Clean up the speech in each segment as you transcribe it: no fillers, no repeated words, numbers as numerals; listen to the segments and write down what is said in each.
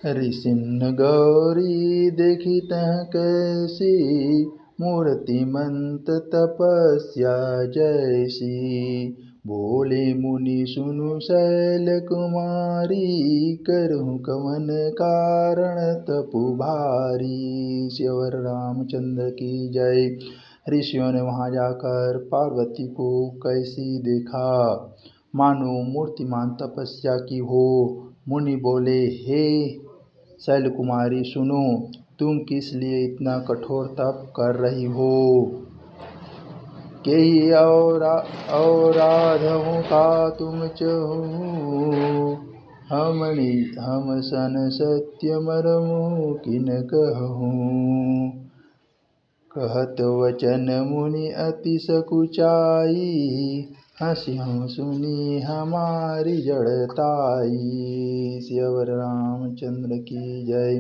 ऋषिन गौरी देखित कैसी, मूर्तिमंत तपस्या जैसी। बोले मुनि सुनु शैल कुमारी, करहु कवन कारण तपु भारी। श्यवर रामचंद्र की जय। ऋषियों ने वहां जाकर पार्वती को कैसी देखा, मानो मूर्तिमान तपस्या की हो। मुनि बोले, हे शैलकुमारी सुनो, तुम किस लिए इतना कठोर तप कर रही हो। केही औराधों का तुम चहु, हम सन सत्य मरमु किन कहूँ। कहत वचन मुनि अति सकुचाई, हंसी हम सुनी हमारी जड़ताई। श्यवर रामचंद्र की जय।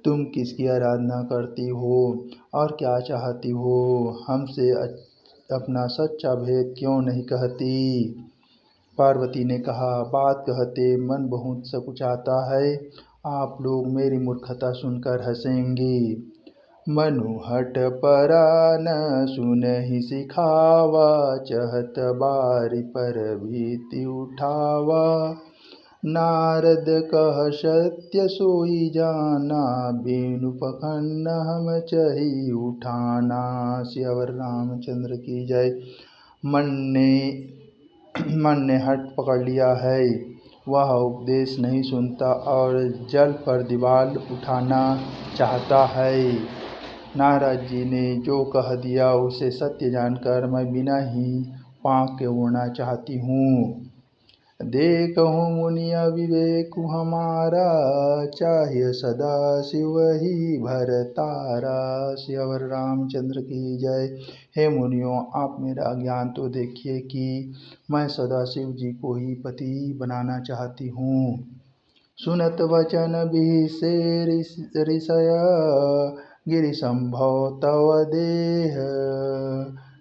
तुम किसकी आराधना करती हो और क्या चाहती हो, हमसे अपना सच्चा भेद क्यों नहीं कहती। पार्वती ने कहा, बात कहते मन बहुत सकुचाता है, आप लोग मेरी मूर्खता सुनकर हंसेंगे। मनु हट परा न सुनहि सिखावा, चहत बारी पर भीति उठावा। नारद कह सत्य सोई जाना, बिनु पखंड हम चही उठाना। श्यवर रामचंद्र की जय। मन ने हट पकड़ लिया है, वह उपदेश नहीं सुनता और जल पर दीवार उठाना चाहता है। नारद जी ने जो कह दिया उसे सत्य जानकर मैं बिना ही पाँव के उड़ना चाहती हूँ। देखहु मुनि अविवेक हमारा, चाहिए सदा शिव ही भरतारा। श्यवर रामचंद्र की जय। हे मुनियों, आप मेरा ज्ञान तो देखिए कि मैं सदा शिव जी को ही पति बनाना चाहती हूँ। सुनत वचन बिसे ऋषय, गिरि संभव तव देह।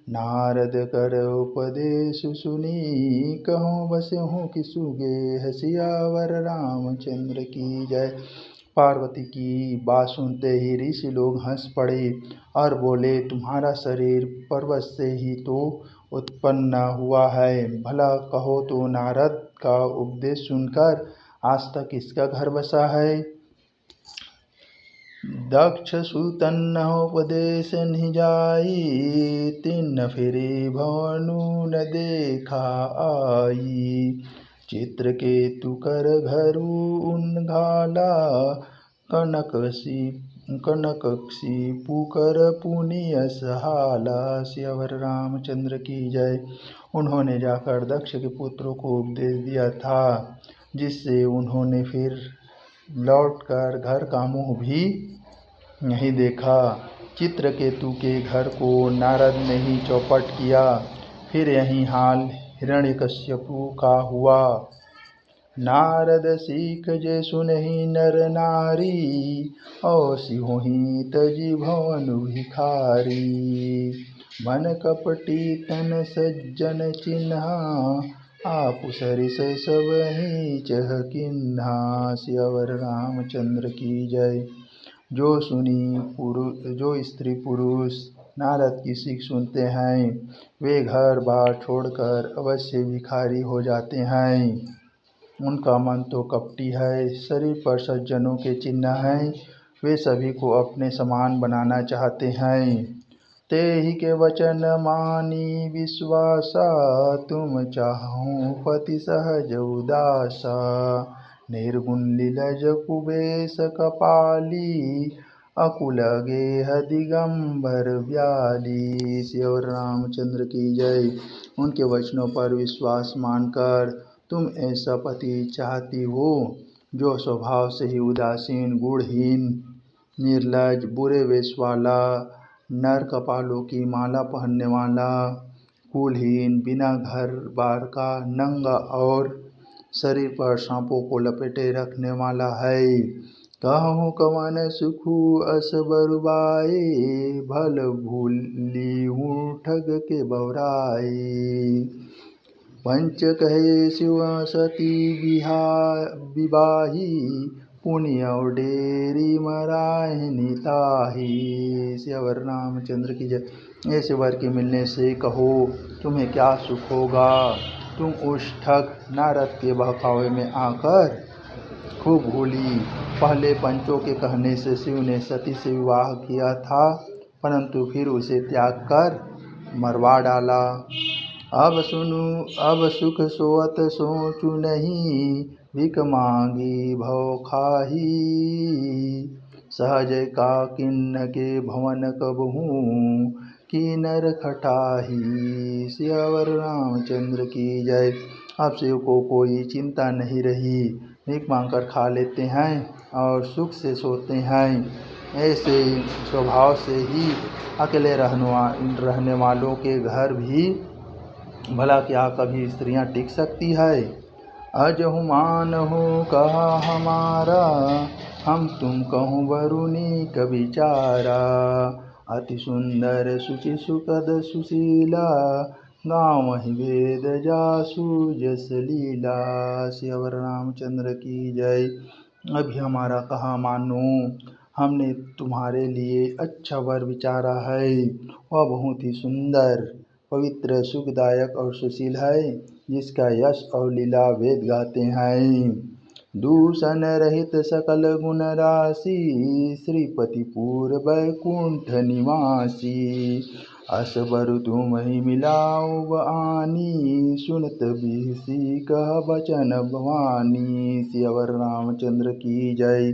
नारद कर उपदेश सुनी, कहूँ बसहूँ किसुगे। सियावर रामचंद्र की जय। पार्वती की बात सुनते ही ऋषि लोग हंस पड़े और बोले, तुम्हारा शरीर पर्वत से ही तो उत्पन्न हुआ है, भला कहो तो नारद का उपदेश सुनकर आज तक इसका घर बसा है। दक्ष सुतन उपदेश नहीं जाई, तिन फिरी भवनु न देखा आई। चित्रकेतु कर घरु उनघाला, कनकसी पुकर पुनिय सहाला। श्यवर रामचंद्र की जय। उन्होंने जाकर दक्ष के पुत्रों को उपदेश दिया था, जिससे उन्होंने फिर लौटकर घर का मुँह भी नहीं देखा। चित्रकेतु के घर को नारद ने ही चौपट किया। फिर यही हाल हिरण्यकश्यपु का हुआ। नारद सीख जे सुनहि नर नारी, और सिंहोही तजी भवन भिखारी। मन कपटी तन सज्जन चिन्हा, आप सरिस सब ही चह किन्हा। श्यवर रामचंद्र की जय। जो स्त्री पुरुष नारद की सीख सुनते हैं, वे घर बार छोड़कर अवश्य भिखारी हो जाते हैं। उनका मन तो कपटी है, शरीर पर सज्जनों के चिन्ह हैं, वे सभी को अपने समान बनाना चाहते हैं। ते ही के वचन मानी विश्वासा, तुम चाहूं पति सहज उदासा। निर्गुण लीलज कुबेश कपाली, अकुल गेह दिगंबर व्याली। श्यवर रामचंद्र की जय। उनके वचनों पर विश्वास मानकर तुम ऐसा पति चाहती हो, जो स्वभाव से ही उदासीन, गुणहीन, निर्लज, बुरे वेश वाला, नर कपालों की माला पहनने वाला, कुलहीन, बिना घर बार का, नंगा और शरीर पर सांपों को लपेटे रखने वाला है। कहूँ कवन सुखु अस बरुबाई, भल भूली हूँ ठग के बौराई। पंच कहे शिव सती विवाही, पुण्य डेरी मराहनी ताही। सियावर रामचंद्र की जय। ऐसे वर के मिलने से कहो तुम्हें क्या सुख होगा। तुम उस ठग नारद के बहकावे में आकर खूब भूली। पहले पंचों के कहने से शिव ने सती से विवाह किया था, परंतु फिर उसे त्याग कर मरवा डाला। अब सुनु अब सुख सोअत सोचू नहीं, भिख मांगी भव खाही। सहज का किन्न के भवन कबहूँ, की नर खटाही। सियावर रामचंद्र की जय। अब शिव को कोई चिंता नहीं रही, भीख मांगकर खा लेते हैं और सुख से सोते हैं। ऐसे स्वभाव से ही अकेले रहने वालों के घर भी भला क्या कभी स्त्रियां टिक सकती है। अजहु मान हो कहा हमारा, हम तुम कहूँ वरुणी कविचारा। अति सुंदर शुचि सुखद सुशीला, गाँव ही वेद जासु जस लीला। सियावर रामचंद्र की जय। अभी हमारा कहा मानो, हमने तुम्हारे लिए अच्छा वर विचारा है। वह बहुत ही सुंदर, पवित्र, सुखदायक और सुशील है, जिसका यश और लीला वेद गाते हैं। दूषण रहित सकल गुण राशि, श्रीपति पूर बैकुंठ निवासी। असबर तुम ही मिलाओ आनी, सुनत बिहसी कह बचन भवानी। सियावर रामचंद्र की जय।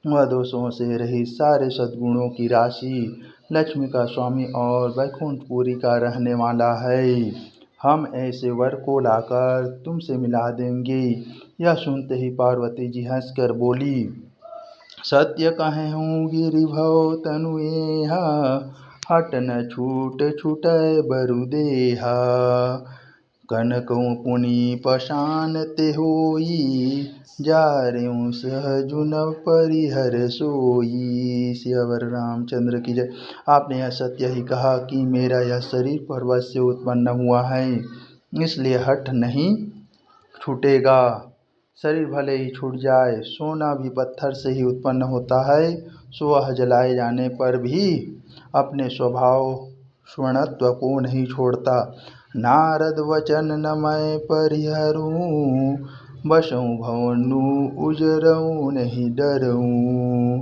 वह दोषों से रहित सारे सद्गुणों की राशि, लक्ष्मी का स्वामी और बैकुंठपुरी का रहने वाला है। हम ऐसे वर को लाकर तुमसे मिला देंगे। यह सुनते ही पार्वती जी हंसकर बोली, सत्य कहूँ गिरिभव तनु एहा, हट न छूट छूटै बरु देहा। कनकऊ पुनि पशान ते होई, जारेऊ सहजुन परिहर सोई। सियावर रामचंद्र की जय। आपने यह सत्य ही कहा कि मेरा यह शरीर पर्वत से उत्पन्न हुआ है, इसलिए हठ नहीं छूटेगा। शरीर भले ही छूट जाए, सोना भी पत्थर से ही उत्पन्न होता है, सो वह जलाए जाने पर भी अपने स्वभाव स्वर्णत्व को नहीं छोड़ता। नारद वचन न मैं परिहरूं, बसऊँ भवनु उजरऊँ नहीं डरूँ।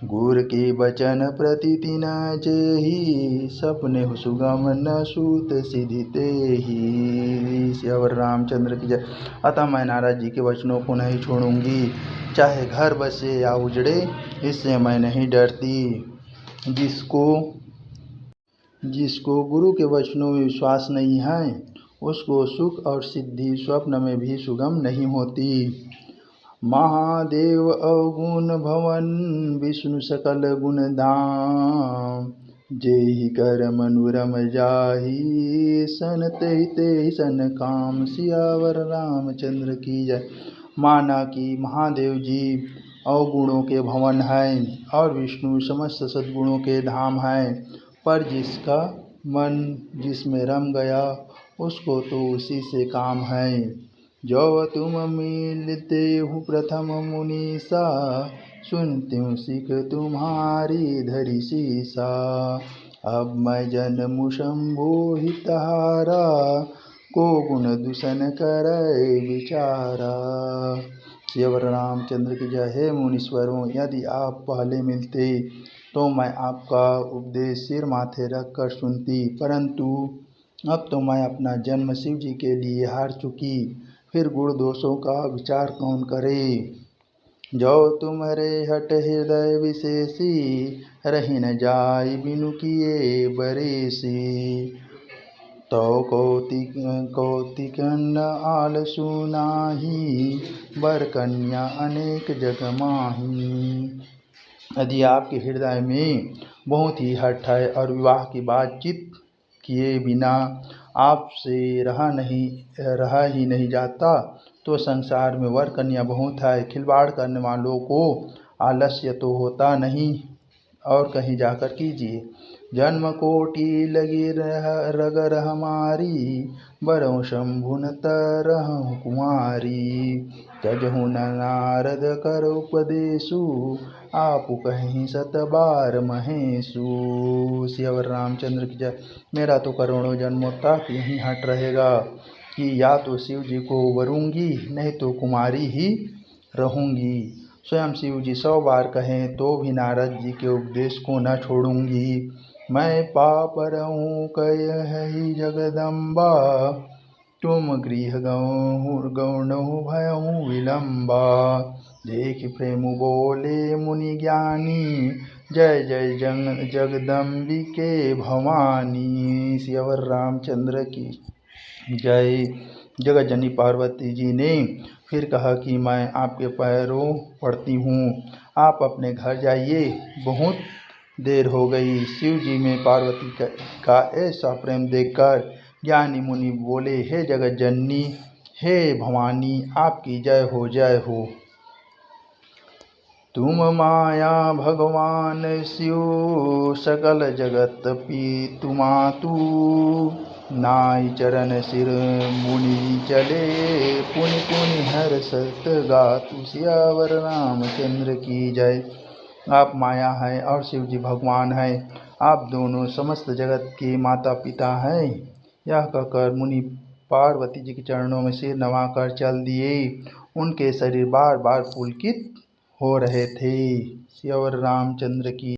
गुर के बचन प्रतिदिन जेहि, सपने सुगम न सूत सिधि तेहि। सियावर रामचंद्र की जय। अतः मैं नारद जी के वचनों को नहीं छोड़ूंगी, चाहे घर बसे या उजड़े, इससे मैं नहीं डरती। जिसको गुरु के वचनों में विश्वास नहीं है, उसको सुख और सिद्धि स्वप्न में भी सुगम नहीं होती। महादेव अवगुण भवन, विष्णु सकल गुण धाम। जेहि कर मनुरम जाहि, सन तेहि तेहि सन काम। सियावर रामचंद्र की जय। माना कि महादेव जी अवगुणों के भवन हैं और विष्णु समस्त सद्गुणों के धाम हैं, पर जिसका मन जिसमें रम गया, उसको तो उसी से काम है। जो तुम मिलते हूँ प्रथम मुनीसा, सुनती हूँ सिख तुम्हारी धरी सीसा। अब मैं जन्मु शंभो हितहारा, को गुण दूषण करे विचारा। सियावर रामचंद्र की जय। हे मुनीश्वरों, यदि आप पहले मिलते तो मैं आपका उपदेश सिर माथे रख कर सुनती, परंतु अब तो मैं अपना जन्म शिव जी के लिए हार चुकी, फिर गुण दोषों का विचार कौन करे। जो तुम्हारे हट हृदय विशेषी, रही न जाय बिनु किए बरेसी। तो कौतिक न आल सुनाही, बर कन्या अनेक जग माही। यदि आपके हृदय में बहुत ही हठ है और विवाह की बातचीत किए बिना आपसे रहा ही नहीं जाता, तो संसार में वर कन्या बहुत है। खिलवाड़ करने वालों को आलस्य तो होता नहीं, और कहीं जाकर कीजिए। जन्म कोटि लगी रगर हमारी, बरऊँ शंभु न तरहु कुमारी। तजहु न नारद कर उपदेशु, आप कहीं सत बार महेशु। सियावर रामचंद्र की जय। मेरा तो करोड़ों जन्मों तक यही हट रहेगा कि या तो शिव जी को वरूंगी, नहीं तो कुमारी ही रहूंगी। स्वयं शिव जी 100 बार कहें तो भी नारद जी के उपदेश को न छोड़ूंगी। मैं पाप रहूं कहि जगदम्बा, तुम गृह गौणहु भयहु विलम्बा। देख प्रेम बोले मुनि ज्ञानी, जय जय जगदम्बिके भवानी। सियावर रामचंद्र की जय। जगत जननी पार्वती जी ने फिर कहा कि मैं आपके पैरों पड़ती हूँ, आप अपने घर जाइए, बहुत देर हो गई। शिव जी में पार्वती का ऐसा प्रेम देखकर ज्ञानी मुनि बोले, हे जगत जननी, हे भवानी, आपकी जय हो जय हो। तुम माया भगवान शिव, सकल जगत पीतु मातु। नाई चरण सिर मुनि चले, पुनि पुनि हर्षत गातु। सियावर रामचंद्र की जय। आप माया हैं और शिव जी भगवान हैं, आप दोनों समस्त जगत के माता पिता हैं। यह कहकर मुनि पार्वती जी के चरणों में सिर नवाकर चल दिए। उनके शरीर बार बार पुलकित हो रहे थे। सियावर रामचंद्र की